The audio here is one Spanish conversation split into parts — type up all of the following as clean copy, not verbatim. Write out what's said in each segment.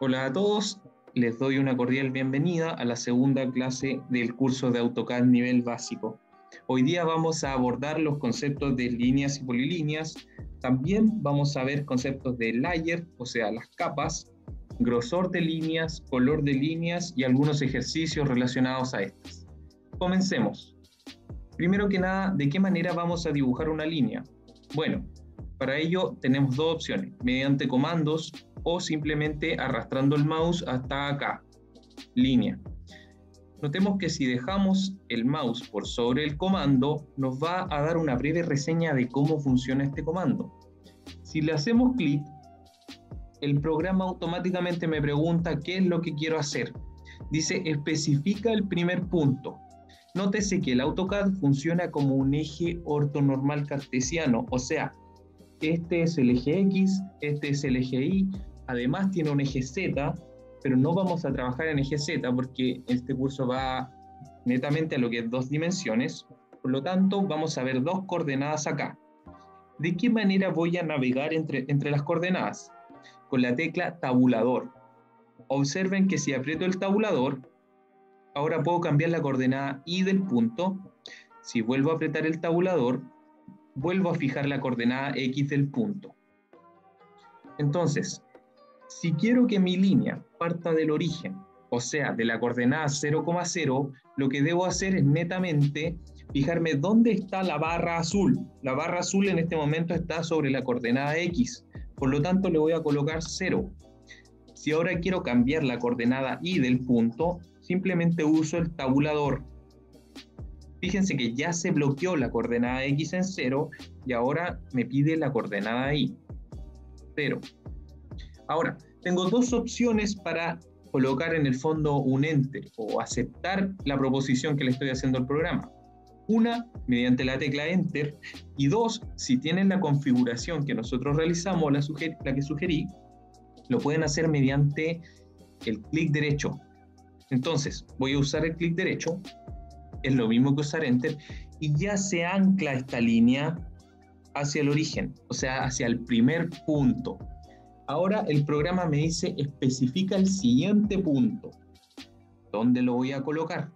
Hola a todos, les doy una cordial bienvenida a la segunda clase del curso de AutoCAD nivel básico. Hoy día vamos a abordar los conceptos de líneas y polilíneas. También vamos a ver conceptos de layer, o sea, las capas, grosor de líneas, color de líneas y algunos ejercicios relacionados a estas. Comencemos. Primero que nada, ¿de qué manera vamos a dibujar una línea? Bueno, para ello tenemos dos opciones, mediante comandos o simplemente arrastrando el mouse hasta acá, línea. Notemos que si dejamos el mouse por sobre el comando, nos va a dar una breve reseña de cómo funciona este comando. Si le hacemos clic, el programa automáticamente me pregunta qué es lo que quiero hacer. Dice, especifica el primer punto. Nótese que el AutoCAD funciona como un eje ortonormal cartesiano, o sea, este es el eje X, este es el eje Y, además tiene un eje Z, pero no vamos a trabajar en eje Z porque este curso va netamente a lo que es dos dimensiones, por lo tanto vamos a ver dos coordenadas acá. ¿De qué manera voy a navegar entre las coordenadas? Con la tecla tabulador. Observen que si aprieto el tabulador, ahora puedo cambiar la coordenada Y del punto. Si vuelvo a apretar el tabulador, vuelvo a fijar la coordenada X del punto. Entonces, si quiero que mi línea parta del origen, o sea, de la coordenada 0,0, lo que debo hacer es netamente fijarme dónde está la barra azul. La barra azul en este momento está sobre la coordenada X, por lo tanto le voy a colocar 0. Si ahora quiero cambiar la coordenada Y del punto, simplemente uso el tabulador. Fíjense que ya se bloqueó la coordenada X en 0 y ahora me pide la coordenada Y, 0. Ahora, tengo dos opciones para colocar en el fondo un enter o aceptar la proposición que le estoy haciendo al programa. Una, mediante la tecla enter, y dos, si tienen la configuración que nosotros realizamos, la que sugerí, lo pueden hacer mediante el clic derecho. Entonces, voy a usar el clic derecho, es lo mismo que usar enter, y ya se ancla esta línea hacia el origen, o sea, hacia el primer punto. Ahora el programa me dice, especifica el siguiente punto. ¿Dónde lo voy a colocar?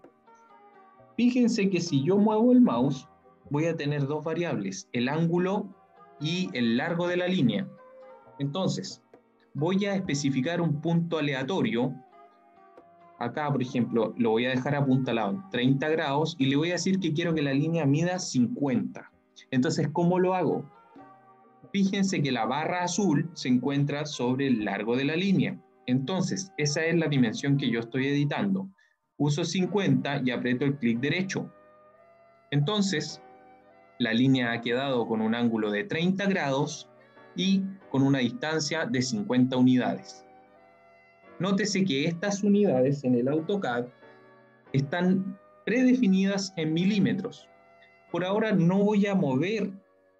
Fíjense que si yo muevo el mouse, voy a tener dos variables, el ángulo y el largo de la línea. Entonces, voy a especificar un punto aleatorio. Acá, por ejemplo, lo voy a dejar apuntalado en 30 grados y le voy a decir que quiero que la línea mida 50. Entonces, ¿cómo lo hago? Fíjense que la barra azul se encuentra sobre el largo de la línea. Entonces, esa es la dimensión que yo estoy editando. Uso 50 y aprieto el clic derecho. Entonces, la línea ha quedado con un ángulo de 30 grados y con una distancia de 50 unidades. Nótese que estas unidades en el AutoCAD están predefinidas en milímetros. Por ahora no voy a mover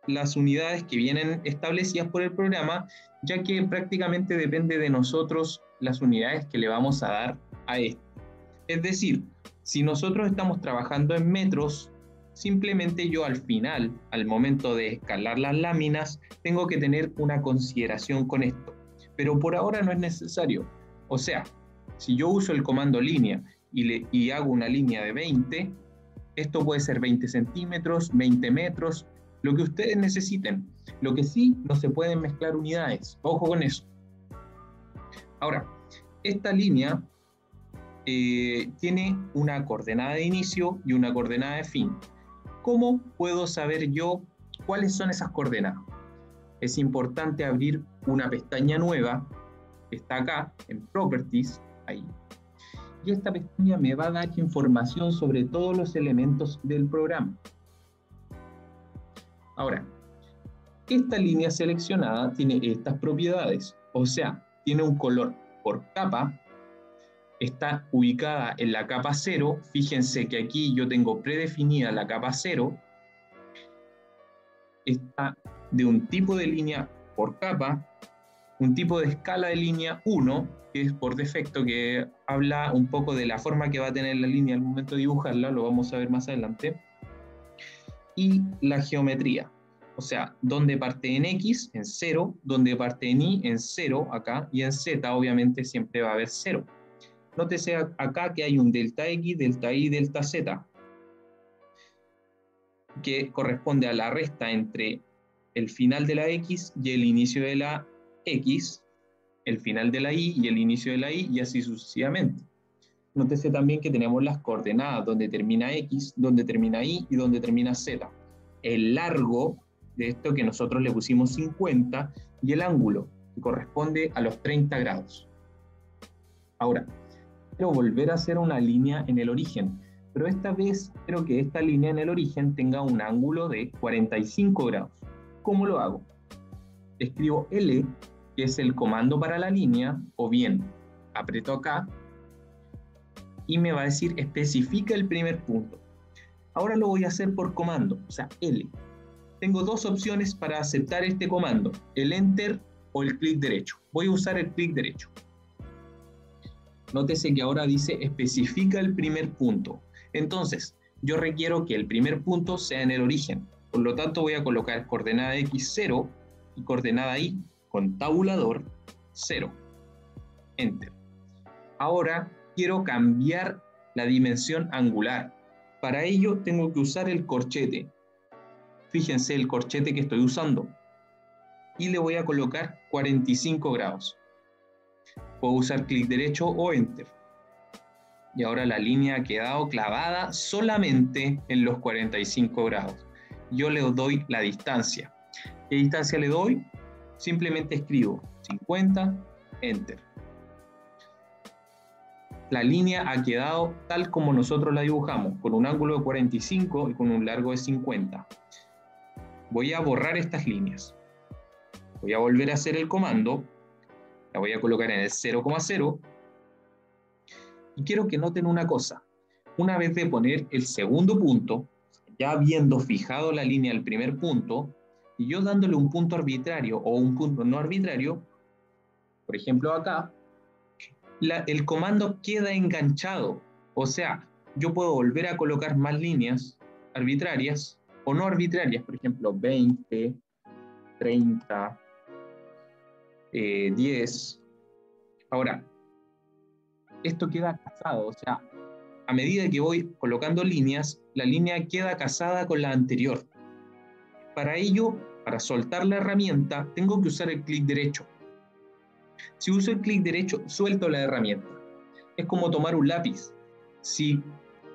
las unidades que vienen establecidas por el programa, ya que prácticamente depende de nosotros las unidades que le vamos a dar a esto. Es decir, si nosotros estamos trabajando en metros, simplemente yo al final, al momento de escalar las láminas, tengo que tener una consideración con esto. Pero por ahora no es necesario. O sea, si yo uso el comando línea y hago una línea de 20, esto puede ser 20 centímetros, 20 metros, lo que ustedes necesiten. Lo que sí, no se pueden mezclar unidades. Ojo con eso. Ahora, esta línea tiene una coordenada de inicio y una coordenada de fin. ¿Cómo puedo saber yo cuáles son esas coordenadas? Es importante abrir una pestaña nueva, que está acá, en Properties, ahí. Y esta pestaña me va a dar información sobre todos los elementos del programa. Ahora, esta línea seleccionada tiene estas propiedades, o sea, tiene un color por capa, está ubicada en la capa 0, fíjense que aquí yo tengo predefinida la capa 0, está de un tipo de línea por capa, un tipo de escala de línea 1, que es por defecto, que habla un poco de la forma que va a tener la línea al momento de dibujarla, lo vamos a ver más adelante, y la geometría. O sea, donde parte en X, en 0, donde parte en Y, en 0, acá, y en Z, obviamente, siempre va a haber 0. Nótese acá que hay un delta X, delta Y, delta Z, que corresponde a la resta entre el final de la X y el inicio de la X, el final de la Y y el inicio de la Y, y así sucesivamente. Nótese también que tenemos las coordenadas, donde termina X, donde termina Y y donde termina Z. El largo de esto que nosotros le pusimos 50 y el ángulo, que corresponde a los 30 grados. Ahora, quiero volver a hacer una línea en el origen, pero esta vez quiero que esta línea en el origen tenga un ángulo de 45 grados. ¿Cómo lo hago? Escribo L, que es el comando para la línea, o bien aprieto acá, y me va a decir especifica el primer punto. Ahora lo voy a hacer por comando, o sea, L. Tengo dos opciones para aceptar este comando, el Enter o el clic derecho. Voy a usar el clic derecho. Nótese que ahora dice especifica el primer punto. Entonces, yo requiero que el primer punto sea en el origen. Por lo tanto, voy a colocar coordenada X 0 y coordenada Y con tabulador 0. Enter. Ahora quiero cambiar la dimensión angular. Para ello tengo que usar el corchete. Fíjense el corchete que estoy usando. Y le voy a colocar 45 grados. Puedo usar clic derecho o Enter. Y ahora la línea ha quedado clavada solamente en los 45 grados. Yo le doy la distancia. ¿Qué distancia le doy? Simplemente escribo 50, Enter. La línea ha quedado tal como nosotros la dibujamos, con un ángulo de 45 y con un largo de 50. Voy a borrar estas líneas. Voy a volver a hacer el comando. La voy a colocar en el 0,0. Y quiero que noten una cosa. Una vez de poner el segundo punto, ya habiendo fijado la línea al primer punto, y yo dándole un punto arbitrario o un punto no arbitrario, por ejemplo acá, el comando queda enganchado. O sea, yo puedo volver a colocar más líneas arbitrarias o no arbitrarias, por ejemplo, 20, 30, 10. Ahora, esto queda casado, o sea, a medida que voy colocando líneas, la línea queda casada con la anterior. Para ello, para soltar la herramienta, tengo que usar el clic derecho. Si uso el clic derecho, suelto la herramienta. Es como tomar un lápiz. Si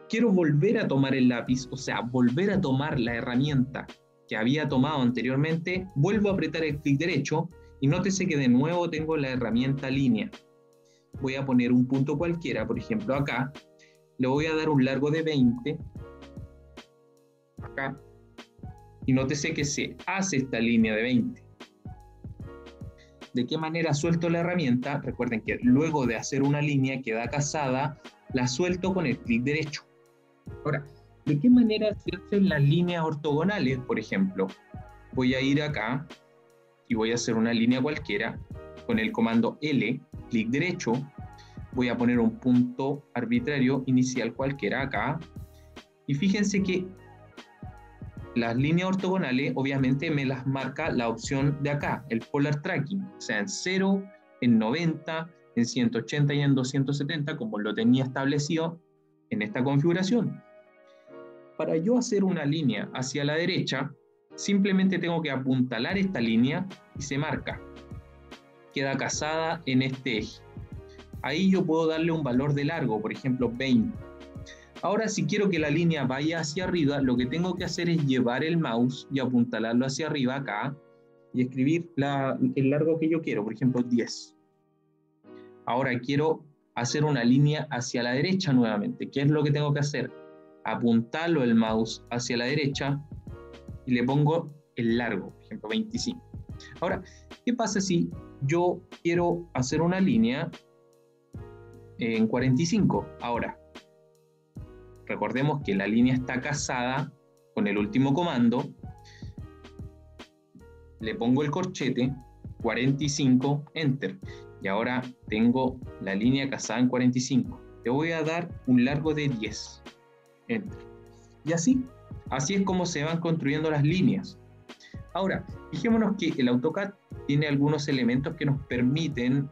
quiero volver a tomar el lápiz, o sea, volver a tomar la herramienta que había tomado anteriormente, vuelvo a apretar el clic derecho y nótese que de nuevo tengo la herramienta línea. Voy a poner un punto cualquiera, por ejemplo acá, le voy a dar un largo de 20, acá, y nótese que se hace esta línea de 20. ¿De qué manera suelto la herramienta? Recuerden que luego de hacer una línea queda casada, la suelto con el clic derecho. Ahora, ¿de qué manera se hacen las líneas ortogonales? Por ejemplo, voy a ir acá y voy a hacer una línea cualquiera con el comando L, clic derecho, voy a poner un punto arbitrario inicial cualquiera acá, y fíjense que las líneas ortogonales obviamente me las marca la opción de acá, el Polar Tracking, o sea, en 0, en 90, en 180 y en 270, como lo tenía establecido en esta configuración. Para yo hacer una línea hacia la derecha, simplemente tengo que apuntalar esta línea y se marca. Queda casada en este eje. Ahí yo puedo darle un valor de largo, por ejemplo 20. Ahora, si quiero que la línea vaya hacia arriba, lo que tengo que hacer es llevar el mouse y apuntalarlo hacia arriba acá y escribir el largo que yo quiero, por ejemplo 10. Ahora quiero hacer una línea hacia la derecha nuevamente. ¿Qué es lo que tengo que hacer? Apuntarlo el mouse hacia la derecha y le pongo el largo, por ejemplo 25. Ahora, ¿qué pasa si yo quiero hacer una línea en 45? Ahora, recordemos que la línea está casada con el último comando. Le pongo el corchete, 45, Enter. Y ahora tengo la línea casada en 45. Le voy a dar un largo de 10. Enter. Y así es como se van construyendo las líneas. Ahora, fijémonos que el AutoCAD tiene algunos elementos que nos permiten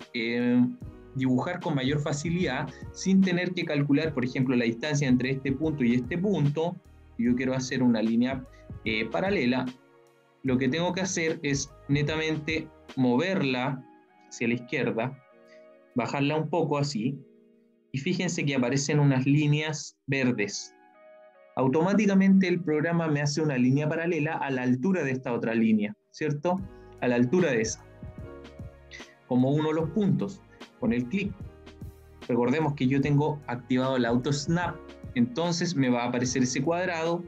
dibujar con mayor facilidad sin tener que calcular, por ejemplo, la distancia entre este punto y este punto. Yo quiero hacer una línea paralela. Lo que tengo que hacer es netamente moverla hacia la izquierda, bajarla un poco así, y fíjense que aparecen unas líneas verdes. Automáticamente el programa me hace una línea paralela a la altura de esta otra línea, ¿cierto? A la altura de esa. Como uno de los puntos, con el clic. Recordemos que yo tengo activado el Auto Snap, entonces me va a aparecer ese cuadrado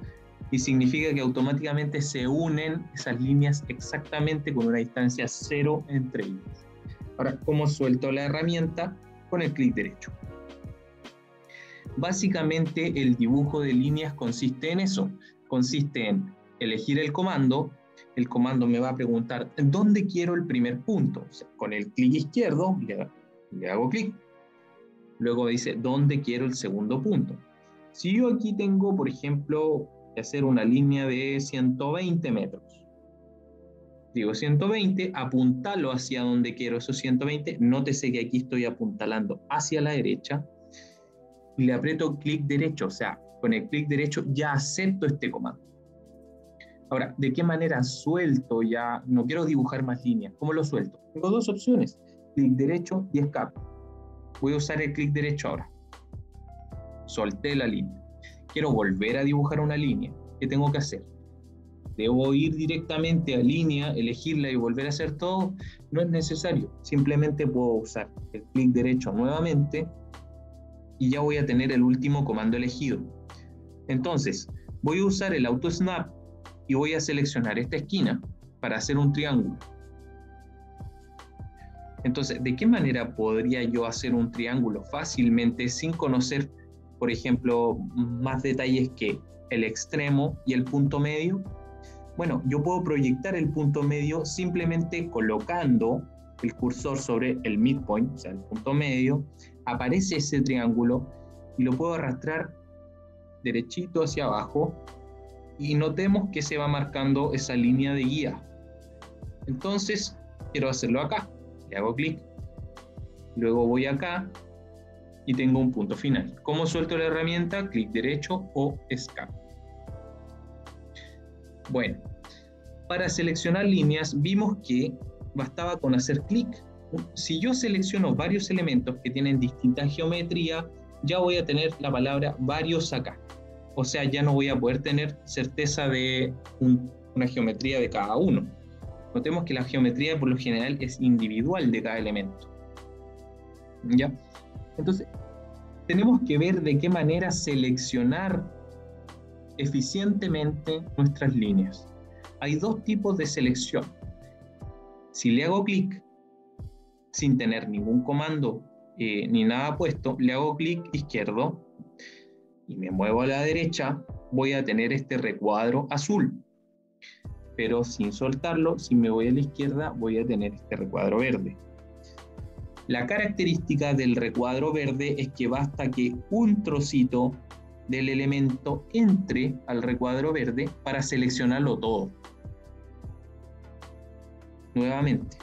y significa que automáticamente se unen esas líneas exactamente con una distancia 0 entre ellas. Ahora, ¿cómo suelto la herramienta? Con el clic derecho. Básicamente el dibujo de líneas consiste en eso, consiste en elegir el comando me va a preguntar ¿dónde quiero el primer punto? O sea, con el clic izquierdo le hago clic, luego dice ¿dónde quiero el segundo punto? Si yo aquí tengo, por ejemplo, que hacer una línea de 120 metros, digo 120, apuntalo hacia donde quiero esos 120, nótese que aquí estoy apuntalando hacia la derecha, y le aprieto clic derecho, o sea, con el clic derecho ya acepto este comando. Ahora, ¿de qué manera suelto ya? No quiero dibujar más líneas. ¿Cómo lo suelto? Tengo dos opciones, clic derecho y escape. Voy a usar el clic derecho ahora. Solté la línea. Quiero volver a dibujar una línea. ¿Qué tengo que hacer? ¿Debo ir directamente a línea, elegirla y volver a hacer todo? No es necesario. Simplemente puedo usar el clic derecho nuevamente y ya voy a tener el último comando elegido. Entonces, voy a usar el Auto Snap y voy a seleccionar esta esquina para hacer un triángulo. Entonces, ¿de qué manera podría yo hacer un triángulo fácilmente sin conocer, por ejemplo, más detalles que el extremo y el punto medio? Bueno, yo puedo proyectar el punto medio simplemente colocando el cursor sobre el midpoint, o sea, el punto medio, aparece ese triángulo y lo puedo arrastrar derechito hacia abajo y notemos que se va marcando esa línea de guía. Entonces, quiero hacerlo acá, le hago clic, luego voy acá y tengo un punto final. ¿Cómo suelto la herramienta? Clic derecho o escape. Bueno, para seleccionar líneas vimos que bastaba con hacer clic. Si yo selecciono varios elementos que tienen distinta geometría, ya voy a tener la palabra varios acá. O sea, ya no voy a poder tener certeza de una geometría de cada uno. Notemos que la geometría por lo general es individual de cada elemento. ¿Ya? Entonces, tenemos que ver de qué manera seleccionar eficientemente nuestras líneas. Hay dos tipos de selección. Si le hago clic sin tener ningún comando ni nada puesto, le hago clic izquierdo y me muevo a la derecha, voy a tener este recuadro azul. Pero sin soltarlo, si me voy a la izquierda, voy a tener este recuadro verde. La característica del recuadro verde es que basta que un trocito del elemento entre al recuadro verde para seleccionarlo todo. Nuevamente,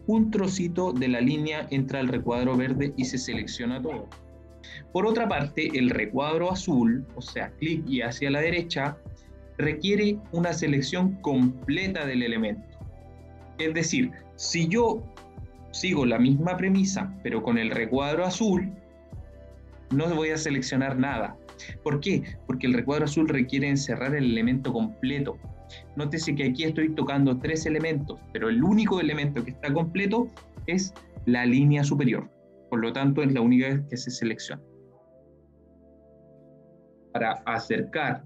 un trocito de la línea entra al recuadro verde y se selecciona todo. Por otra parte, el recuadro azul, o sea, clic y hacia la derecha, requiere una selección completa del elemento. Es decir, si yo sigo la misma premisa, pero con el recuadro azul, no voy a seleccionar nada. ¿Por qué? Porque el recuadro azul requiere encerrar el elemento completo. Nótese que aquí estoy tocando 3 elementos, pero el único elemento que está completo es la línea superior. Por lo tanto, es la única vez que se selecciona. Para acercar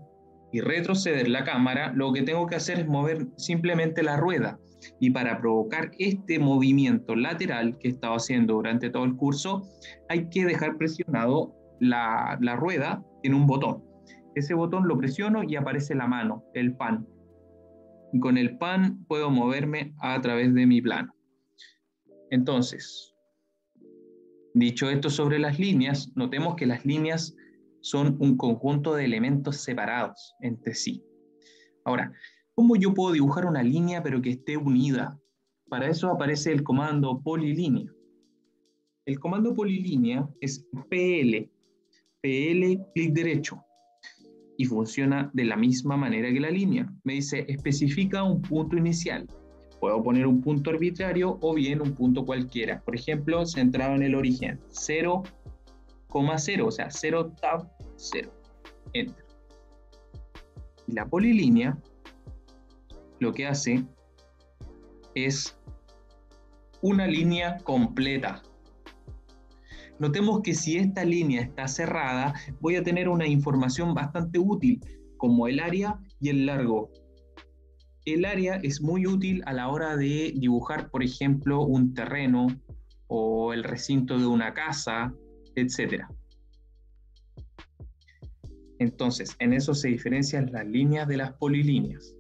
y retroceder la cámara, lo que tengo que hacer es mover simplemente la rueda. Y para provocar este movimiento lateral que he estado haciendo durante todo el curso, hay que dejar presionado la rueda en un botón. Ese botón lo presiono y aparece la mano, el pan. Y con el pan puedo moverme a través de mi plano. Entonces, dicho esto sobre las líneas, notemos que las líneas son un conjunto de elementos separados entre sí. Ahora, ¿Cómo yo puedo dibujar una línea pero que esté unida? Para eso aparece el comando polilínea. El comando polilínea es PL, clic derecho, y funciona de la misma manera que la línea. Me dice, especifica un punto inicial. Puedo poner un punto arbitrario o bien un punto cualquiera. Por ejemplo, centrado en el origen, 0,0, o sea, 0 tab 0. Enter. Y la polilínea lo que hace es una línea completa. Notemos que si esta línea está cerrada, voy a tener una información bastante útil, como el área y el largo. El área es muy útil a la hora de dibujar, por ejemplo, un terreno o el recinto de una casa, etc. Entonces, en eso se diferencian las líneas de las polilíneas.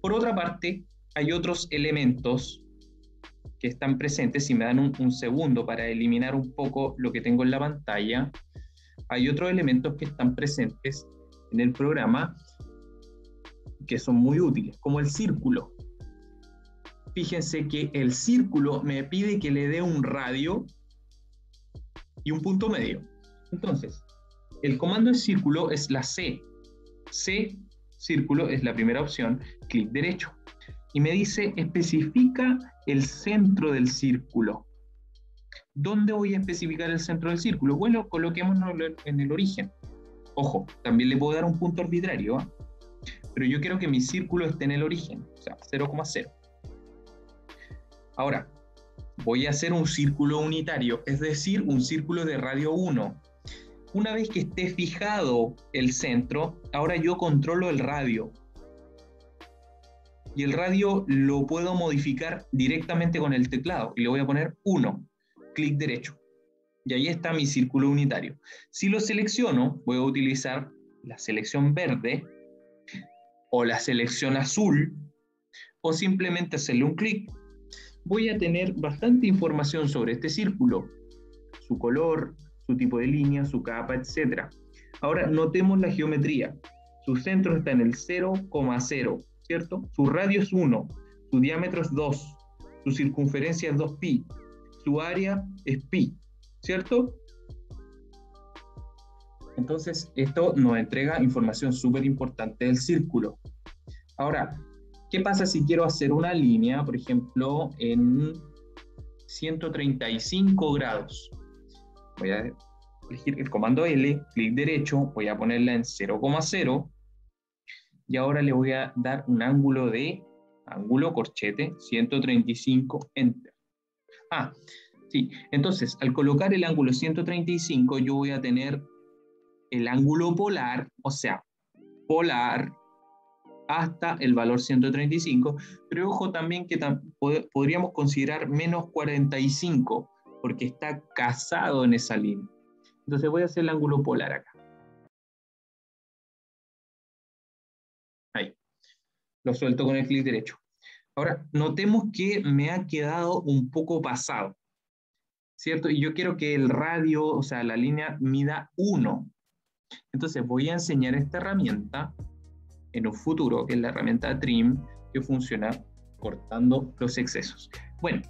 Por otra parte, hay otros elementos que están presentes. Si me dan un segundo para eliminar un poco lo que tengo en la pantalla, hay otros elementos que están presentes en el programa que son muy útiles, como el círculo. Fíjense que el círculo me pide que le dé un radio y un punto medio. Entonces, el comando de círculo es la C. C, círculo, es la primera opción, clic derecho. Y me dice, especifica el centro del círculo. ¿Dónde voy a especificar el centro del círculo? Bueno, coloquémonos en el origen. Ojo, también le puedo dar un punto arbitrario, ¿eh? Pero yo quiero que mi círculo esté en el origen, o sea, 0,0. Ahora, voy a hacer un círculo unitario, es decir, un círculo de radio 1. Una vez que esté fijado el centro, ahora yo controlo el radio. Y el radio lo puedo modificar directamente con el teclado. Y le voy a poner 1, clic derecho. Y ahí está mi círculo unitario. Si lo selecciono, voy a utilizar la selección verde o la selección azul, o simplemente hacerle un clic. Voy a tener bastante información sobre este círculo, su color, su tipo de línea, su capa, etc. Ahora notemos la geometría. Su centro está en el 0,0, ¿cierto? Su radio es 1, su diámetro es 2, su circunferencia es 2pi, su área es pi, ¿cierto? Entonces, esto nos entrega información súper importante del círculo. Ahora, ¿qué pasa si quiero hacer una línea, por ejemplo, en 135 grados? Voy a elegir el comando L, clic derecho, voy a ponerla en 0,0 y ahora le voy a dar un ángulo corchete, 135, enter. Ah, sí, entonces al colocar el ángulo 135 yo voy a tener el ángulo polar, o sea, polar hasta el valor 135, pero ojo también que podríamos considerar menos 45, porque está casado en esa línea. Entonces voy a hacer el ángulo polar acá. Ahí. Lo suelto con el clic derecho. Ahora, notemos que me ha quedado un poco pasado, ¿cierto? Y yo quiero que el radio, o sea, la línea mida 1. Entonces voy a enseñar esta herramienta en un futuro, que es la herramienta Trim, que funciona cortando los excesos. Bueno,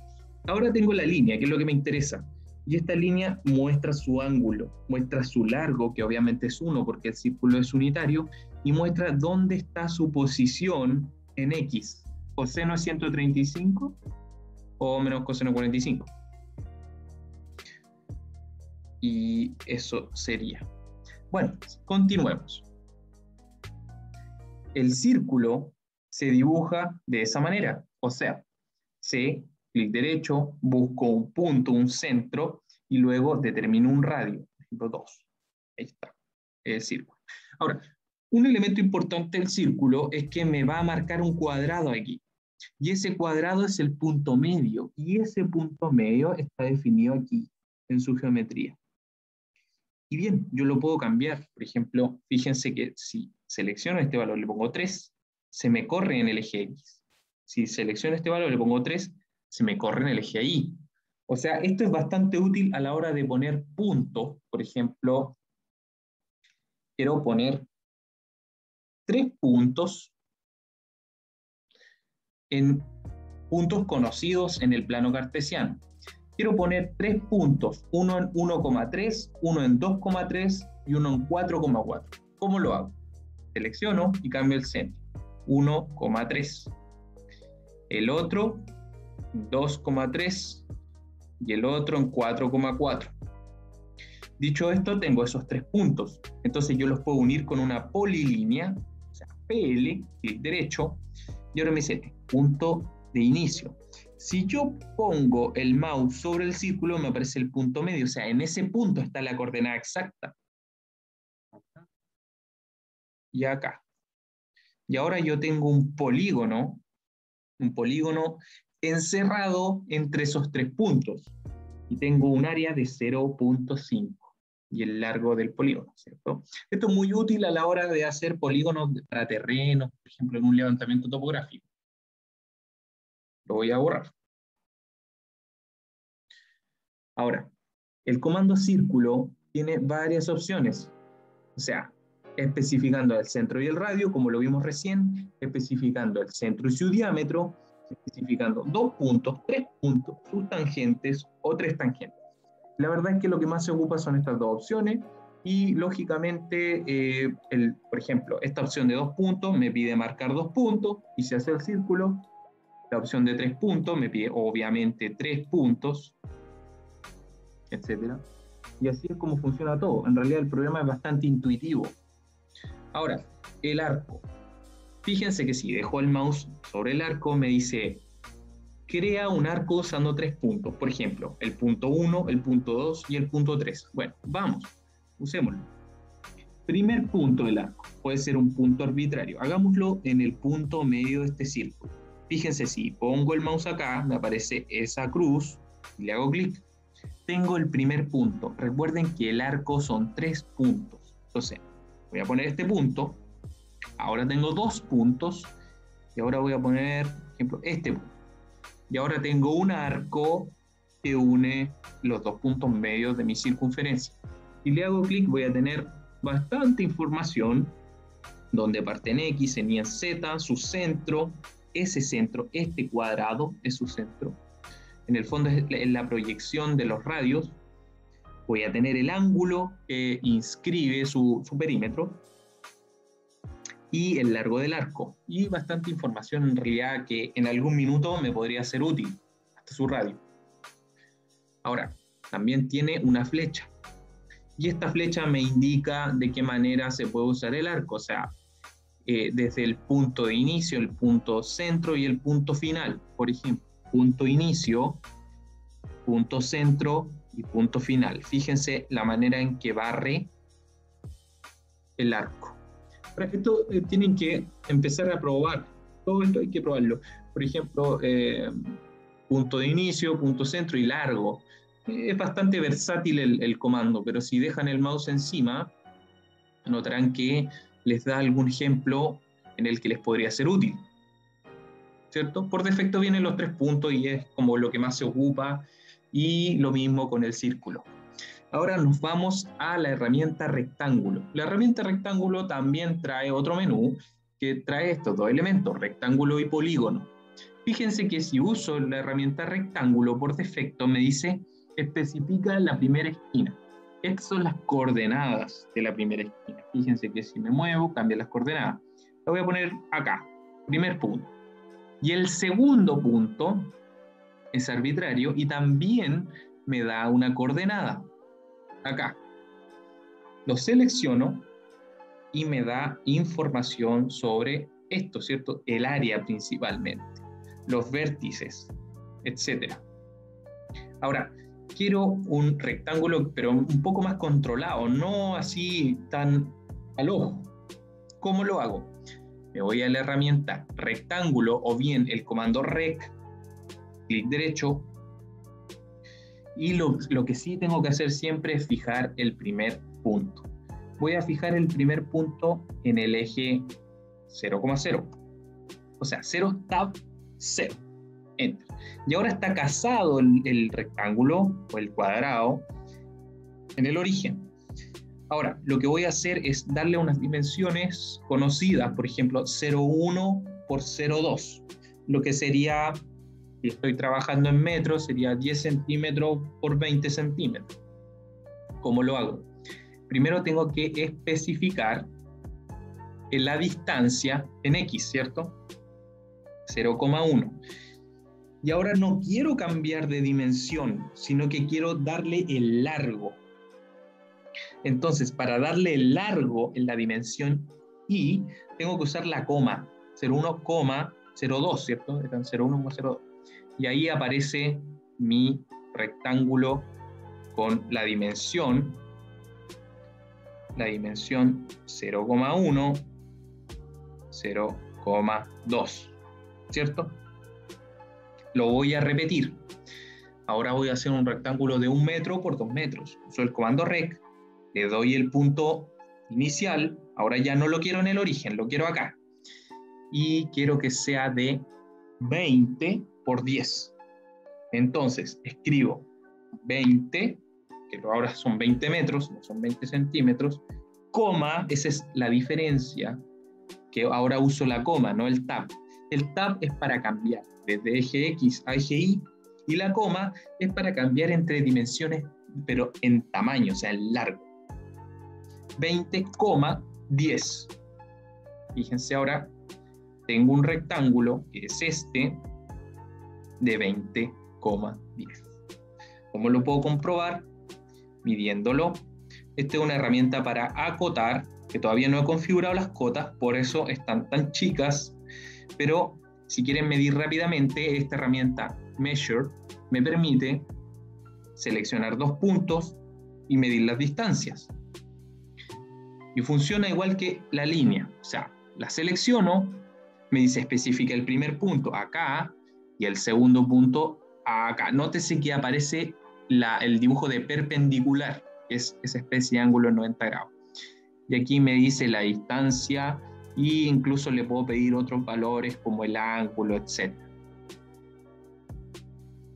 ahora tengo la línea, que es lo que me interesa. Y esta línea muestra su ángulo, muestra su largo, que obviamente es 1 porque el círculo es unitario, y muestra dónde está su posición en X. Coseno es 135 o menos coseno 45. Y eso sería. Bueno, continuemos. El círculo se dibuja de esa manera, o sea, C, clic derecho, busco un punto, un centro, y luego determino un radio, por ejemplo 2. Ahí está, el círculo. Ahora, un elemento importante del círculo es que me va a marcar un cuadrado aquí, y ese cuadrado es el punto medio, y ese punto medio está definido aquí, en su geometría. Y bien, yo lo puedo cambiar. Por ejemplo, fíjense que si selecciono este valor, le pongo 3, se me corre en el eje X. Si selecciono este valor, le pongo 3, se me corre en el eje Y. O sea, esto es bastante útil a la hora de poner puntos. Por ejemplo, quiero poner 3 puntos en puntos conocidos en el plano cartesiano. Quiero poner 3 puntos, uno en 1,3, uno en 2,3 y uno en 4,4. ¿Cómo lo hago? Selecciono y cambio el centro. 1,3. El otro 2,3 y el otro en 4,4. Dicho esto, tengo esos 3 puntos. Entonces yo los puedo unir con una polilínea, o sea, PL, clic derecho, y ahora me dice punto de inicio. Si yo pongo el mouse sobre el círculo, me aparece el punto medio, o sea, en ese punto está la coordenada exacta. Y acá. Y ahora yo tengo un polígono encerrado entre esos 3 puntos. Y tengo un área de 0,5 y el largo del polígono, ¿cierto? Esto es muy útil a la hora de hacer polígonos para terrenos, por ejemplo, en un levantamiento topográfico. Lo voy a borrar. Ahora, el comando círculo tiene varias opciones. O sea, especificando el centro y el radio, como lo vimos recién, especificando el centro y su diámetro, especificando 2 puntos, 3 puntos, sus tangentes o 3 tangentes. La verdad es que lo que más se ocupa son estas 2 opciones y lógicamente, por ejemplo, esta opción de 2 puntos me pide marcar 2 puntos y se hace el círculo. La opción de 3 puntos me pide obviamente 3 puntos, etc. Y así es como funciona todo. En realidad el programa es bastante intuitivo. Ahora, el arco. Fíjense que si dejo el mouse sobre el arco me dice crea un arco usando 3 puntos. Por ejemplo, el punto 1, el punto 2 y el punto 3. Bueno, vamos, usémoslo. Primer punto del arco. Puede ser un punto arbitrario. Hagámoslo en el punto medio de este círculo. Fíjense, si pongo el mouse acá, me aparece esa cruz y le hago clic. Tengo el primer punto. Recuerden que el arco son 3 puntos. Entonces, voy a poner este punto. Ahora tengo 2 puntos. Y ahora voy a poner, por ejemplo, este punto. Y ahora tengo un arco que une los 2 puntos medios de mi circunferencia. Si le hago clic, voy a tener bastante información, donde parte en X, en Y, en Z, su centro, ese centro, este cuadrado es su centro. En el fondo es la proyección de los radios. Voy a tener el ángulo que inscribe su perímetro y el largo del arco. Y bastante información en realidad que en algún minuto me podría ser útil, hasta su radio. Ahora, también tiene una flecha. Y esta flecha me indica de qué manera se puede usar el arco, o sea, desde el punto de inicio, el punto centro y el punto final. Por ejemplo, punto inicio, punto centro y punto final. Fíjense la manera en que barre el arco. Para esto tienen que empezar a probar. Todo esto hay que probarlo. Por ejemplo, punto de inicio, punto centro y largo. Es bastante versátil el comando, pero si dejan el mouse encima, notarán que les da algún ejemplo en el que les podría ser útil, ¿cierto? Por defecto vienen los 3 puntos y es como lo que más se ocupa, y lo mismo con el círculo. Ahora nos vamos a la herramienta rectángulo. La herramienta rectángulo también trae otro menú que trae estos 2 elementos, rectángulo y polígono. Fíjense que si uso la herramienta rectángulo, por defecto me dice especifica la primera esquina. Estas son las coordenadas de la primera esquina. Fíjense que si me muevo, cambia las coordenadas. La voy a poner acá, primer punto. Y el segundo punto es arbitrario y también me da una coordenada. Acá. Lo selecciono y me da información sobre esto, ¿cierto? El área principalmente, los vértices, etc. Ahora, quiero un rectángulo, pero un poco más controlado, no así tan al ojo. ¿Cómo lo hago? Me voy a la herramienta rectángulo o bien el comando rec, clic derecho, y lo que sí tengo que hacer siempre es fijar el primer punto. Voy a fijar el primer punto en el eje 0,0. O sea, 0 tab 0. Enter. Y ahora está casado el rectángulo o el cuadrado en el origen. Ahora, lo que voy a hacer es darle unas dimensiones conocidas, por ejemplo, 0,1 por 0,2. lo que sería, si estoy trabajando en metros, sería 10 centímetros por 20 centímetros. ¿Cómo lo hago? Primero tengo que especificar la distancia en X, ¿cierto? 0,1. Y ahora no quiero cambiar de dimensión, sino que quiero darle el largo. Entonces, para darle el largo en la dimensión Y, tengo que usar la coma, 01,02, ¿cierto? Están 01,02. Y ahí aparece mi rectángulo con la dimensión 0,1, 0,2, ¿cierto? Lo voy a repetir. Ahora voy a hacer un rectángulo de 1 metro por 2 metros. Uso el comando rec, le doy el punto inicial, ahora ya no lo quiero en el origen, lo quiero acá. Y quiero que sea de 20 por 10. Entonces, escribo 20, que ahora son 20 metros, no son 20 centímetros, coma, esa es la diferencia, que ahora uso la coma, no el tab. El tab es para cambiar desde eje X a eje Y, y la coma es para cambiar entre dimensiones, pero en tamaño, o sea, en largo. 20,10. Fíjense ahora, tengo un rectángulo, que es este, de 20,10. ¿Cómo lo puedo comprobar? Midiéndolo. Esta es una herramienta para acotar, que todavía no he configurado las cotas, por eso están tan chicas, pero si quieren medir rápidamente, esta herramienta Measure me permite seleccionar 2 puntos y medir las distancias. Y funciona igual que la línea, o sea, la selecciono, me dice especifica el primer punto acá y el segundo punto acá. Nótese que aparece el dibujo de perpendicular, que es esa especie de ángulo en 90 grados. Y aquí me dice la distancia e incluso le puedo pedir otros valores como el ángulo, etc.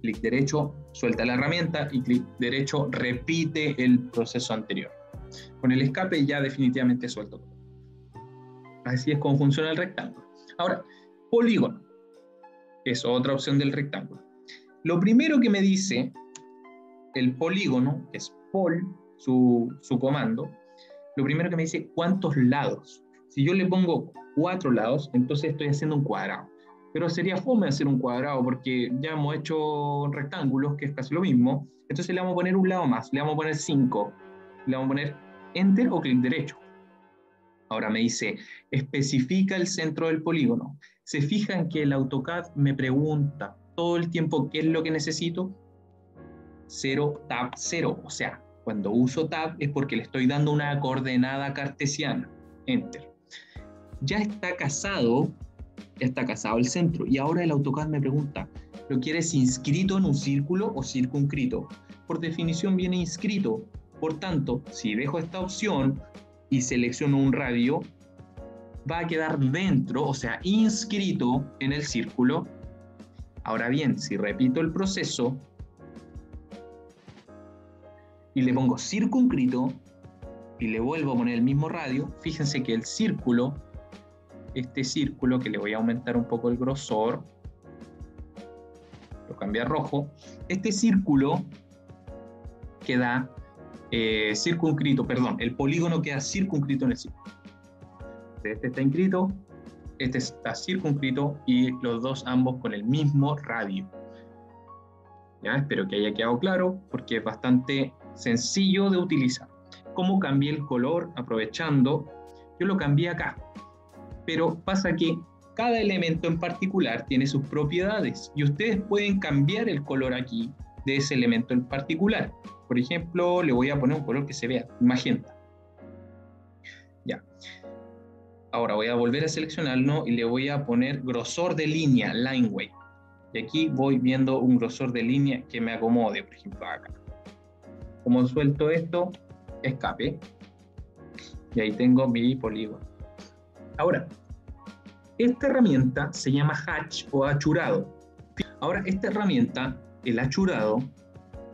Clic derecho, suelta la herramienta y clic derecho repite el proceso anterior. Con el escape ya definitivamente suelto todo. Así es como funciona el rectángulo. Ahora, polígono es otra opción del rectángulo. Lo primero que me dice el polígono, que es pol, su comando, lo primero que me dice cuántos lados. Si yo le pongo 4 lados, entonces estoy haciendo un cuadrado. Pero sería fome hacer un cuadrado porque ya hemos hecho rectángulos, que es casi lo mismo. Entonces le vamos a poner un lado más, le vamos a poner 5. Le vamos a poner Enter o clic derecho. Ahora me dice, especifica el centro del polígono. ¿Se fijan que el AutoCAD me pregunta todo el tiempo qué es lo que necesito? 0, tab 0. O sea, cuando uso tab es porque le estoy dando una coordenada cartesiana. Enter. Ya está casado el centro. Y ahora el AutoCAD me pregunta, ¿lo quieres inscrito en un círculo o circunscrito? Por definición viene inscrito. Por tanto, si dejo esta opción y selecciono un radio, va a quedar dentro, o sea, inscrito en el círculo. Ahora bien, si repito el proceso y le pongo circunscrito y le vuelvo a poner el mismo radio, fíjense que el círculo, este círculo, que le voy a aumentar un poco el grosor, lo cambia a rojo, este círculo queda circunscrito, perdón, el polígono queda circunscrito en el círculo. Este está inscrito, este está circunscrito y los dos ambos con el mismo radio. Ya, espero que haya quedado claro porque es bastante sencillo de utilizar. ¿Cómo cambié el color? Aprovechando, yo lo cambié acá, pero pasa que cada elemento en particular tiene sus propiedades y ustedes pueden cambiar el color aquí de ese elemento en particular. Por ejemplo, le voy a poner un color que se vea magenta. Ya. Ahora voy a volver a seleccionarlo y le voy a poner grosor de línea, line weight. Y aquí voy viendo un grosor de línea que me acomode, por ejemplo, acá. Como suelto esto, escape. Y ahí tengo mi polígono. Ahora, esta herramienta se llama hatch o achurado. Ahora, esta herramienta, el achurado,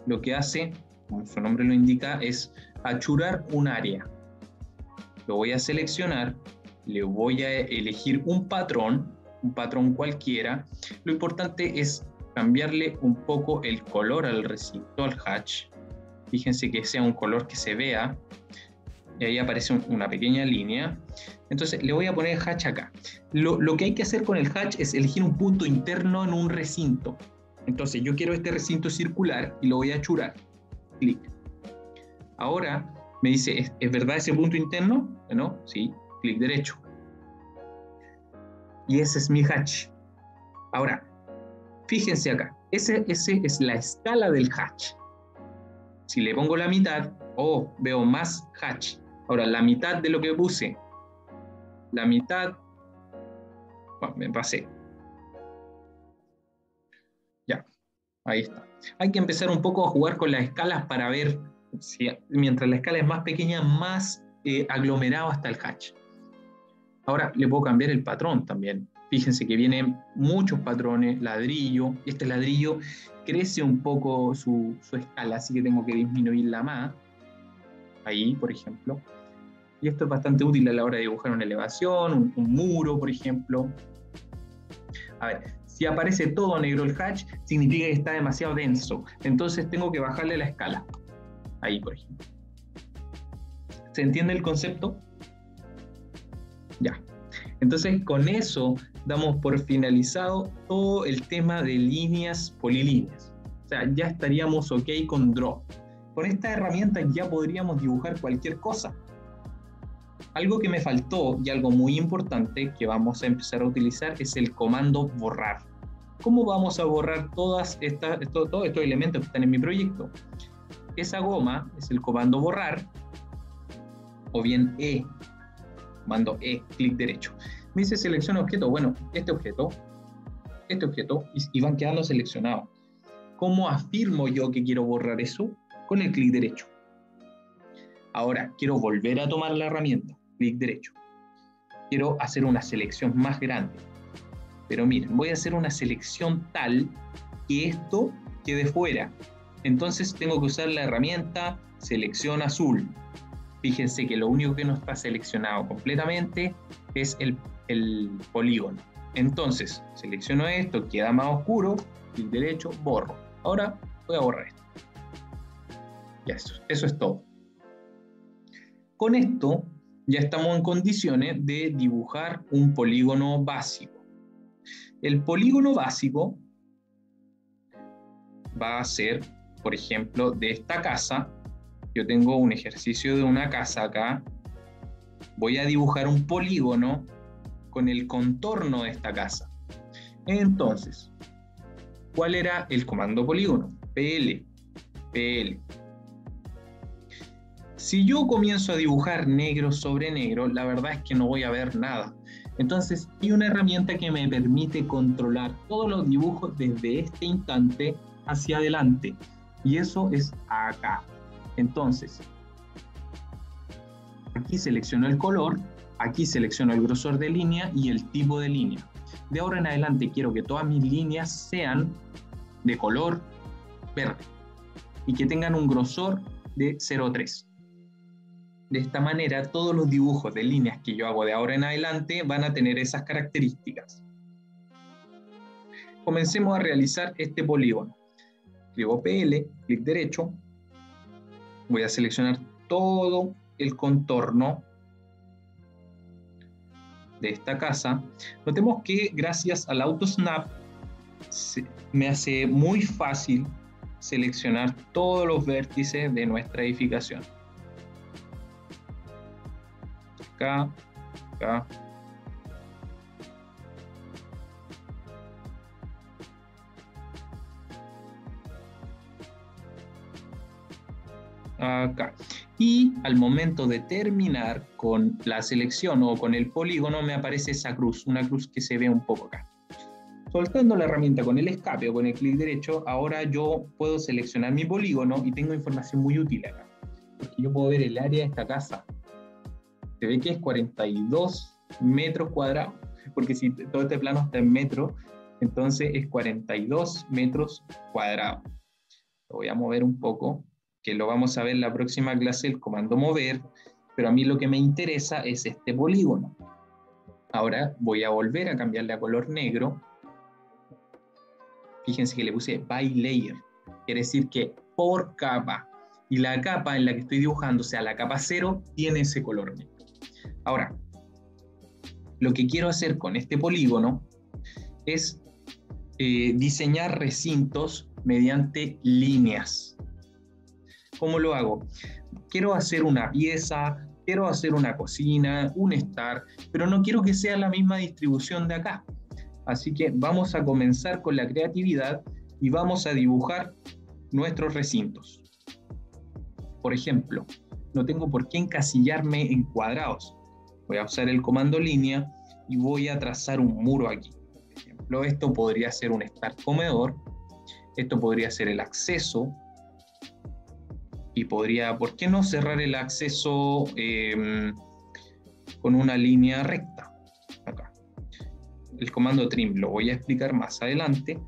lo que hace, como su nombre lo indica, es achurar un área. Lo voy a seleccionar, le voy a elegir un patrón un patrón cualquiera. Lo importante es cambiarle un poco el color al recinto, al hatch. Fíjense que sea un color que se vea, y ahí aparece una pequeña línea. Entonces le voy a poner hatch acá. Lo que hay que hacer con el hatch es elegir un punto interno en un recinto. Entonces yo quiero este recinto circular y lo voy a achurar. Clic. Ahora me dice, ¿es verdad ese punto interno? ¿No? Sí, clic derecho. Y ese es mi hatch. Ahora, fíjense acá, ese es la escala del hatch. Si le pongo la mitad, veo más hatch. Ahora, la mitad de lo que puse, la mitad, bueno, me pasé. Ya, ahí está. Hay que empezar un poco a jugar con las escalas para ver si mientras la escala es más pequeña, más aglomerado está el hatch. Ahora le puedo cambiar el patrón también. Fíjense que vienen muchos patrones, ladrillo. Este ladrillo crece un poco su escala, así que tengo que disminuirla más. Ahí, por ejemplo. Y esto es bastante útil a la hora de dibujar una elevación, un muro, por ejemplo. A ver, si aparece todo negro el hatch, significa que está demasiado denso. Entonces tengo que bajarle la escala. Ahí, por ejemplo. ¿Se entiende el concepto? Ya. Entonces, con eso damos por finalizado todo el tema de líneas polilíneas. O sea, ya estaríamos ok con Draw. Con esta herramienta ya podríamos dibujar cualquier cosa. Algo que me faltó y algo muy importante que vamos a empezar a utilizar es el comando borrar. ¿Cómo vamos a borrar todos estos elementos que están en mi proyecto? Esa goma es el comando borrar, o bien comando clic derecho. Me dice selecciona objeto. Bueno, este objeto, y van quedando seleccionados. ¿Cómo afirmo yo que quiero borrar eso? Con el clic derecho. Ahora, quiero volver a tomar la herramienta, clic derecho. Quiero hacer una selección más grande. Pero miren, voy a hacer una selección tal que esto quede fuera. Entonces tengo que usar la herramienta selección azul. Fíjense que lo único que no está seleccionado completamente es el polígono. Entonces, selecciono esto, queda más oscuro, clic derecho, borro. Ahora voy a borrar esto. Ya, eso es todo. Con esto ya estamos en condiciones de dibujar un polígono básico. El polígono básico va a ser, por ejemplo, de esta casa. Yo tengo un ejercicio de una casa acá. Voy a dibujar un polígono con el contorno de esta casa. Entonces, ¿cuál era el comando polígono? PL. Si yo comienzo a dibujar negro sobre negro, la verdad es que no voy a ver nada. Entonces, hay una herramienta que me permite controlar todos los dibujos desde este instante hacia adelante. Y eso es acá. Entonces, aquí selecciono el color, aquí selecciono el grosor de línea y el tipo de línea. De ahora en adelante quiero que todas mis líneas sean de color verde y que tengan un grosor de 0,3. De esta manera, todos los dibujos de líneas que yo hago de ahora en adelante van a tener esas características. Comencemos a realizar este polígono. Escribo PL, clic derecho. Voy a seleccionar todo el contorno de esta casa. Notemos que gracias al AutoSnap me hace muy fácil seleccionar todos los vértices de nuestra edificación. Acá. Acá. Y al momento de terminar con la selección o con el polígono me aparece esa cruz, una cruz que se ve un poco acá. Soltando la herramienta con el escape o con el clic derecho, ahora yo puedo seleccionar mi polígono y tengo información muy útil acá. Porque yo puedo ver el área de esta casa. Se ve que es 42 metros cuadrados, porque si todo este plano está en metros, entonces es 42 metros cuadrados. Lo voy a mover un poco, que lo vamos a ver en la próxima clase, el comando mover, pero a mí lo que me interesa es este polígono. Ahora voy a volver a cambiarle a color negro. Fíjense que le puse by layer. Quiere decir que por capa. Y la capa en la que estoy dibujando, o sea, la capa 0, tiene ese color negro. Ahora, lo que quiero hacer con este polígono es diseñar recintos mediante líneas. ¿Cómo lo hago? Quiero hacer una pieza, quiero hacer una cocina, un estar, pero no quiero que sea la misma distribución de acá. Así que vamos a comenzar con la creatividad y vamos a dibujar nuestros recintos. Por ejemplo, no tengo por qué encasillarme en cuadrados. Voy a usar el comando línea y voy a trazar un muro aquí. Por ejemplo, esto podría ser un estar comedor, esto podría ser el acceso, y podría, ¿por qué no cerrar el acceso con una línea recta? Acá. El comando trim lo voy a explicar más adelante.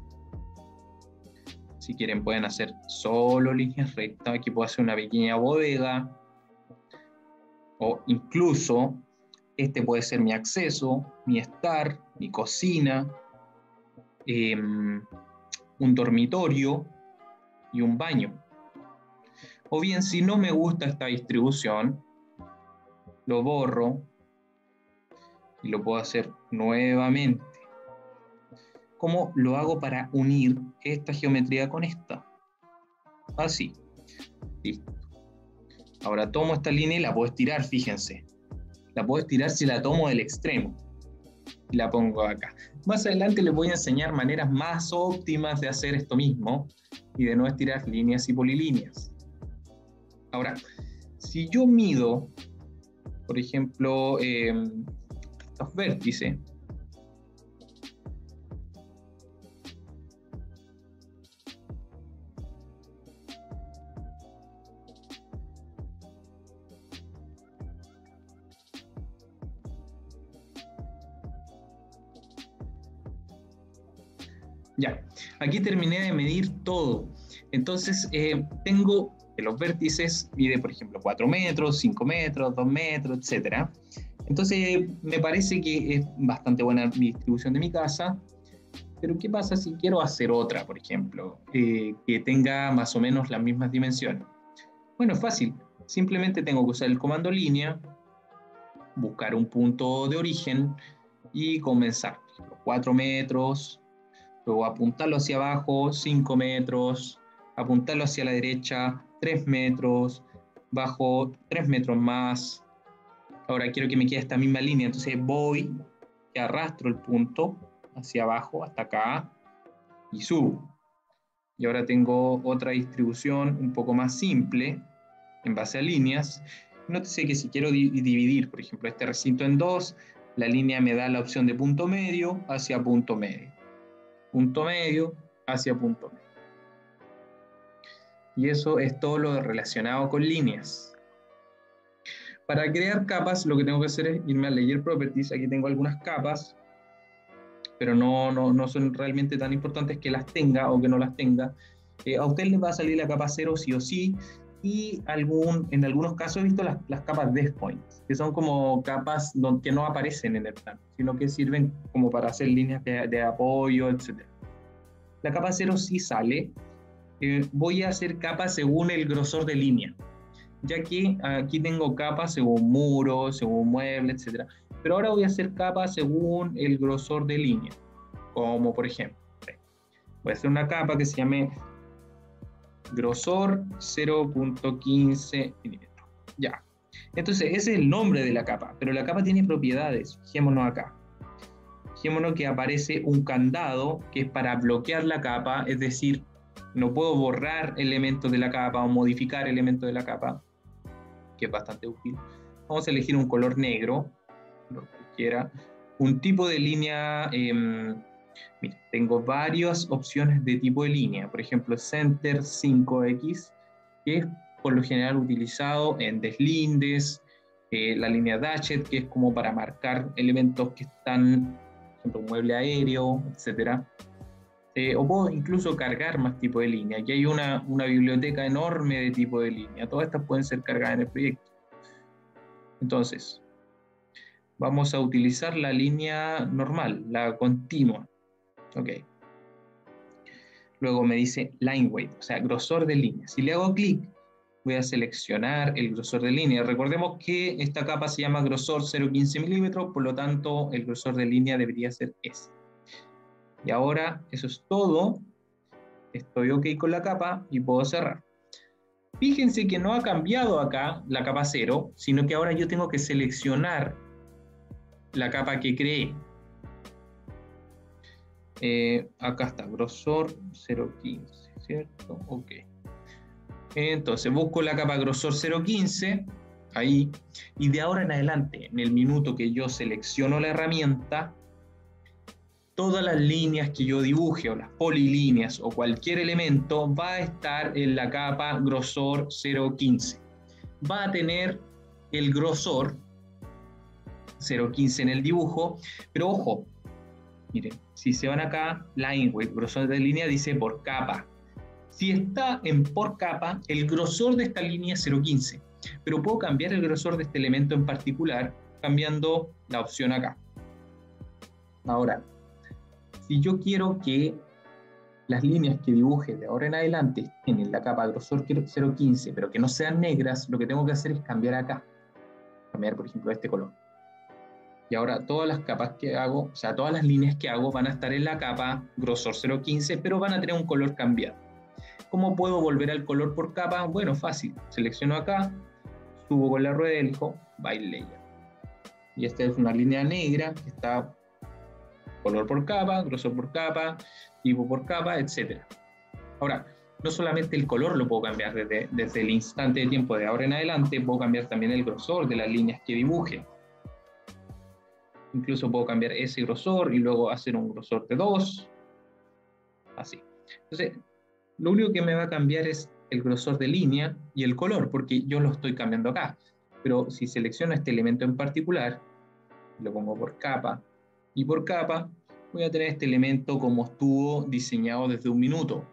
Si quieren pueden hacer solo líneas rectas. Aquí puedo hacer una pequeña bodega. O incluso, este puede ser mi acceso, mi estar, mi cocina, un dormitorio y un baño. O bien, si no me gusta esta distribución, lo borro y lo puedo hacer nuevamente. ¿Cómo lo hago para unir esta geometría con esta? Así. Listo. Ahora tomo esta línea y la puedo estirar, fíjense. La puedo estirar si la tomo del extremo. Y la pongo acá. Más adelante les voy a enseñar maneras más óptimas de hacer esto mismo y de no estirar líneas y polilíneas. Ahora, si yo mido, por ejemplo, estos vértices, ya, aquí terminé de medir todo. Entonces, tengo que los vértices mide, por ejemplo, 4 metros, 5 metros, 2 metros, etc. Entonces, me parece que es bastante buena mi distribución de mi casa. Pero, ¿qué pasa si quiero hacer otra, por ejemplo, que tenga más o menos las mismas dimensiones? Bueno, es fácil. Simplemente tengo que usar el comando línea, buscar un punto de origen y comenzar. 4 metros, luego apuntarlo hacia abajo, 5 metros, apuntarlo hacia la derecha, 3 metros, bajo 3 metros más. Ahora quiero que me quede esta misma línea, entonces voy y arrastro el punto hacia abajo, hasta acá, y subo. Y ahora tengo otra distribución un poco más simple, en base a líneas. Nótese que si quiero dividir, por ejemplo, este recinto en dos, la línea me da la opción de punto medio hacia punto medio. Punto medio hacia punto medio. Y eso es todo lo relacionado con líneas. Para crear capas, lo que tengo que hacer es irme a Layer Properties. Aquí tengo algunas capas, pero no son realmente tan importantes que las tenga o que no las tenga. A usted les va a salir la capa 0 sí o sí, y en algunos casos he visto las capas Death Points, que son como capas que no aparecen en el plano, sino que sirven como para hacer líneas de apoyo, etc. La capa 0 sí sale. Voy a hacer capas según el grosor de línea, ya que aquí tengo capas según muros, según muebles, etc. Pero ahora voy a hacer capas según el grosor de línea, como por ejemplo, voy a hacer una capa que se llame grosor 0.15 milímetros. Ya. Entonces, ese es el nombre de la capa, pero la capa tiene propiedades. Fijémonos acá. Fijémonos que aparece un candado que es para bloquear la capa, es decir, no puedo borrar elementos de la capa o modificar elementos de la capa, que es bastante útil. Vamos a elegir un color negro, lo que quiera. Un tipo de línea, mira, tengo varias opciones de tipo de línea. Por ejemplo, Center 5X, que es por lo general utilizado en deslindes, la línea Dashed, que es como para marcar elementos que están, por ejemplo, un mueble aéreo, etc. O puedo incluso cargar más tipo de línea. Aquí hay una biblioteca enorme de tipo de línea. Todas estas pueden ser cargadas en el proyecto. Entonces, Vamos a utilizar la línea normal, la continua. Ok. Luego me dice line weight, o sea, grosor de línea. Si le hago clic, voy a seleccionar el grosor de línea. Recordemos que esta capa se llama grosor 0,15 milímetros, por lo tanto, el grosor de línea debería ser ese. Y ahora, eso es todo. Estoy ok con la capa y puedo cerrar. Fíjense que no ha cambiado acá la capa 0, sino que ahora yo tengo que seleccionar la capa que creé. Acá está, grosor 0,15, ¿cierto? Ok. Entonces busco la capa grosor 0,15, ahí, y de ahora en adelante, en el minuto que yo selecciono la herramienta, todas las líneas que yo dibuje, o las polilíneas, o cualquier elemento, va a estar en la capa grosor 0,15. Va a tener el grosor 0,15 en el dibujo, pero ojo, miren, si se van acá, line weight, grosor de línea, dice por capa. Si está en por capa, el grosor de esta línea es 0,15, pero puedo cambiar el grosor de este elemento en particular cambiando la opción acá. Ahora, si yo quiero que las líneas que dibuje de ahora en adelante estén en la capa grosor 0,15, pero que no sean negras, lo que tengo que hacer es cambiar acá. Cambiar, por ejemplo, este color. Y ahora todas las capas que hago, o sea, todas las líneas que hago van a estar en la capa grosor 0,15, pero van a tener un color cambiado. ¿Cómo puedo volver al color por capa? Bueno, fácil. Selecciono acá, subo con la rueda y elijo Byte Layer. Y esta es una línea negra que está color por capa, grosor por capa, tipo por capa, etc. Ahora, no solamente el color lo puedo cambiar desde el instante de tiempo de ahora en adelante, puedo cambiar también el grosor de las líneas que dibuje. Incluso puedo cambiar ese grosor y luego hacer un grosor de 2. Así. Entonces, lo único que me va a cambiar es el grosor de línea y el color, porque yo lo estoy cambiando acá. Pero si selecciono este elemento en particular, lo pongo por capa, y por capa voy a tener este elemento como estuvo diseñado desde un minuto.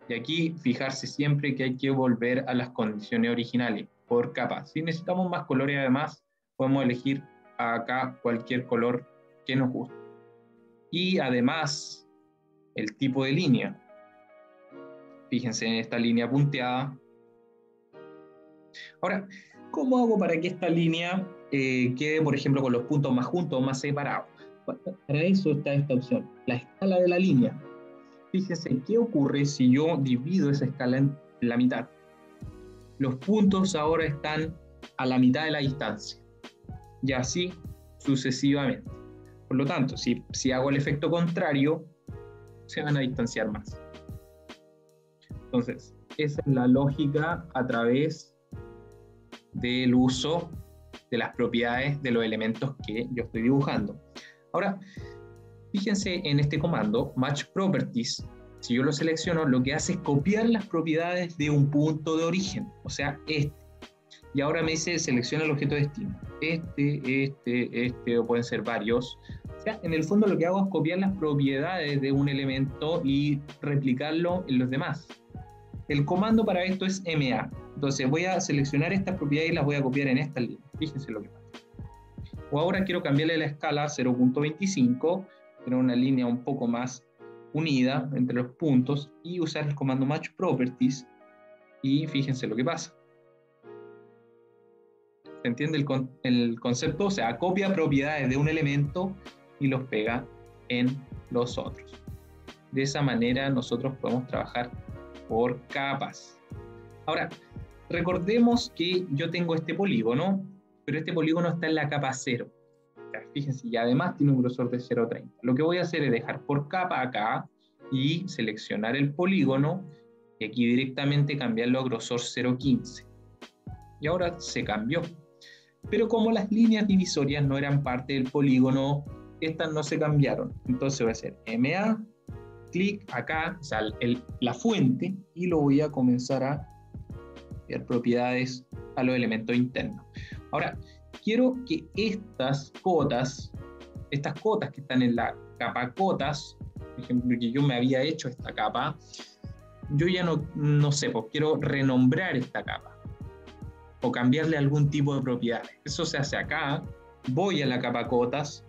Y aquí fijarse siempre que hay que volver a las condiciones originales, por capa. Si necesitamos más colores además, podemos elegir acá cualquier color que nos guste. Y además, el tipo de línea. Fíjense en esta línea punteada. Ahora, ¿cómo hago para que esta línea quede, por ejemplo, con los puntos más juntos o más separados? Para eso está esta opción, la escala de la línea. Fíjense qué ocurre si yo divido esa escala en la mitad. Los puntos ahora están a la mitad de la distancia. Y así sucesivamente. Por lo tanto, si hago el efecto contrario, se van a distanciar más. Entonces, esa es la lógica a través del uso de las propiedades de los elementos que yo estoy dibujando. Ahora, fíjense en este comando, Match Properties. Si yo lo selecciono, lo que hace es copiar las propiedades de un punto de origen, o sea, este. Y ahora me dice, selecciona el objeto de destino. Este, o pueden ser varios. O sea, en el fondo lo que hago es copiar las propiedades de un elemento y replicarlo en los demás. El comando para esto es MA. Entonces voy a seleccionar estas propiedades y las voy a copiar en esta línea. Fíjense lo que pasa. O ahora quiero cambiarle la escala a 0,25, tener una línea un poco más unida entre los puntos y usar el comando Match Properties y fíjense lo que pasa. ¿Se entiende el concepto? O sea, copia propiedades de un elemento y los pega en los otros. De esa manera nosotros podemos trabajar por capas. Ahora, recordemos que yo tengo este polígono, pero este polígono está en la capa 0. O sea, fíjense, y además tiene un grosor de 0,30. Lo que voy a hacer es dejar por capa acá y seleccionar el polígono y aquí directamente cambiarlo a grosor 0,15. Y ahora se cambió. Pero como las líneas divisorias no eran parte del polígono, estas no se cambiaron. Entonces voy a hacer MA, clic acá, o sea, la fuente, y lo voy a comenzar a ver propiedades a los elementos internos. Ahora, quiero que estas cotas que están en la capa cotas, por ejemplo, que yo me había hecho esta capa, yo ya no sé, pues quiero renombrar esta capa o cambiarle algún tipo de propiedades. Eso se hace acá, voy a la capa cotas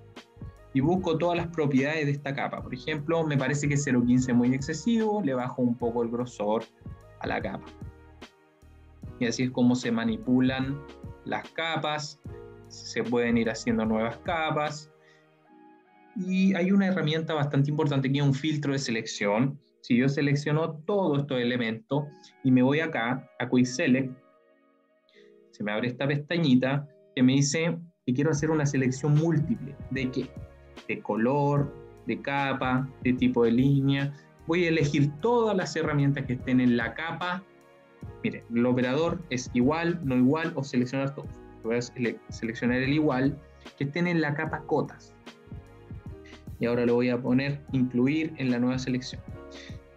y busco todas las propiedades de esta capa. Por ejemplo, me parece que 0.15 es muy excesivo, le bajo un poco el grosor a la capa. Y así es como se manipulan las capas, se pueden ir haciendo nuevas capas. Y hay una herramienta bastante importante que es un filtro de selección. Si yo selecciono todos estos elementos y me voy acá, a Quick Select, se me abre esta pestañita que me dice que quiero hacer una selección múltiple. ¿De qué? De color, de capa, de tipo de línea. Voy a elegir todas las herramientas que estén en la capa. Miren, el operador es igual, no igual o seleccionar todos. Voy a seleccionar el igual que estén en la capa cotas. Y ahora lo voy a poner incluir en la nueva selección.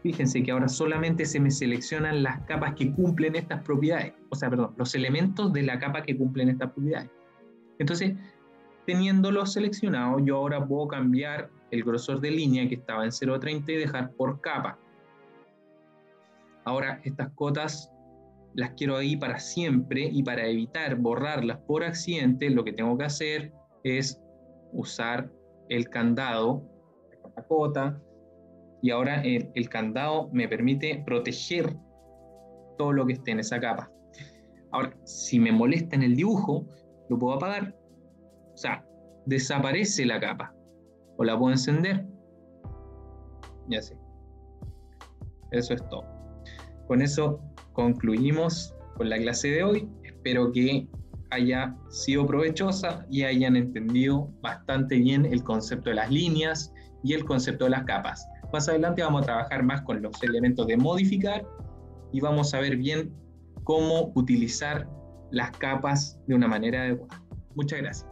Fíjense que ahora solamente se me seleccionan las capas que cumplen estas propiedades. O sea, perdón, los elementos de la capa que cumplen estas propiedades. Entonces, teniéndolos seleccionados, yo ahora puedo cambiar el grosor de línea que estaba en 0.30 y dejar por capa. Ahora, estas cotas las quiero ahí para siempre y para evitar borrarlas por accidente, lo que tengo que hacer es usar el candado, la cota, y ahora el candado me permite proteger todo lo que esté en esa capa. Ahora, si me molesta en el dibujo, lo puedo apagar. O sea, desaparece la capa. O la puedo encender. Y así. Eso es todo. Con eso concluimos con la clase de hoy. Espero que haya sido provechosa y hayan entendido bastante bien el concepto de las líneas y el concepto de las capas. Más adelante vamos a trabajar más con los elementos de modificar y vamos a ver bien cómo utilizar las capas de una manera adecuada. Muchas gracias.